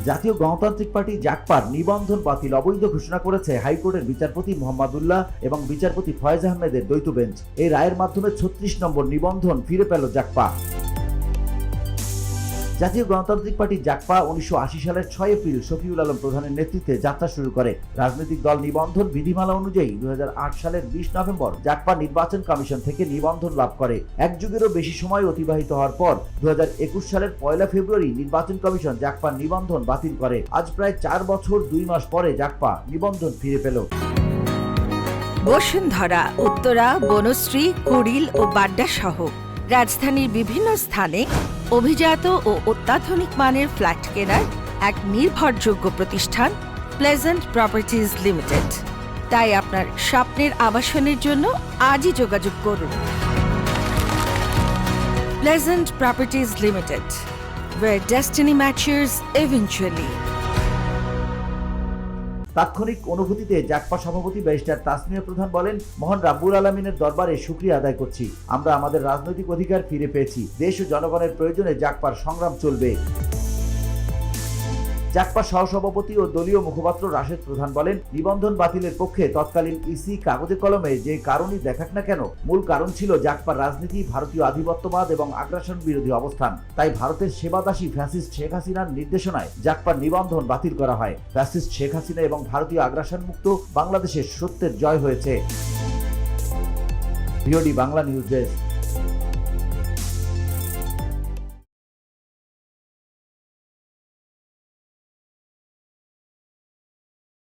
জাতীয় গণতান্ত্রিক পার্টি জাকপার নিবন্ধন বাতিল অবৈধ ঘোষণা করেছে হাইকোর্টের বিচারপতি মোহাম্মদুল্লাহ এবং বিচারপতি ফয়েজ আহমেদের দ্বৈত বেঞ্চ। এই রায়ের মাধ্যমে ৩৬ নম্বর নিবন্ধন ফিরে পেল জাকপা। জাতীয় গণতান্ত্রিক পার্টি জাকপা ১৯৮০ সালের ৬ এপ্রিল শফিউল আলম প্রধানের নেতৃত্বে যাত্রা শুরু করে। রাজনৈতিক দল নিবন্ধন বিধিমালা অনুযায়ী ২০০৮ সালের ২০ নভেম্বর জাকপা নির্বাচন কমিশন থেকে নিবন্ধন লাভ করে। এক যুগেরও বেশি সময় অতিবাহিত হওয়ার পর ২০২১ সালের ১ ফেব্রুয়ারি নির্বাচন কমিশন জাকপার নিবন্ধন বাতিল করে। আজ প্রায় ৪ বছর ২ মাস পরে জাকপা নিবন্ধন ফিরে পেল। বসুন্ধরা, উত্তরা, বনশ্রী, কুড়িল ও বাড্ডা সহ রাজধানীর বিভিন্ন স্থানে অভিজাত ও অত্যাধুনিক মানের ফ্ল্যাট কেনার এক নির্ভরযোগ্য প্রতিষ্ঠান প্লেজেন্ট প্রপার্টিজ লিমিটেড। তাই আপনার স্বপ্নের আবাসনের জন্য আজই যোগাযোগ করুন। Pleasant properties limited, where destiny matches eventually. তাৎক্ষণিক অনুভূতিতে জাকপা সভাপতি ব্যারিস্টার তাসমিয়া প্রধান বলেন, মহান রাব্বুল আলামিনের দরবারে শুকরিয়া আদায় করছি। আমরা আমাদের রাজনৈতিক অধিকার ফিরে পেয়েছি। দেশ ও জনগণের প্রয়োজনে জাকপার সংগ্রাম চলবে। জাকপা সহসভাপতি ও দলীয় মুখপাত্র রাশেদ প্রধান বলেন, নিবন্ধন বাতিলের পক্ষে তৎকালীন ইসি কাগজে কলমে যে কারণই দেখাক না কেন, মূল কারণ ছিল জাকপার রাজনীতি, ভারতীয় আধিপত্যবাদ এবং আগ্রাসন বিরোধী অবস্থান। তাই ভারতের সেবাদাসী ফ্যাসিস্ট শেখ হাসিনার নির্দেশনায় জাকপার নিবন্ধন বাতিল করা হয়। ফ্যাসিস্ট শেখ হাসিনা এবং ভারতীয় আগ্রাসন মুক্ত বাংলাদেশের সত্যের জয় হয়েছে। VOD Bangla news desk.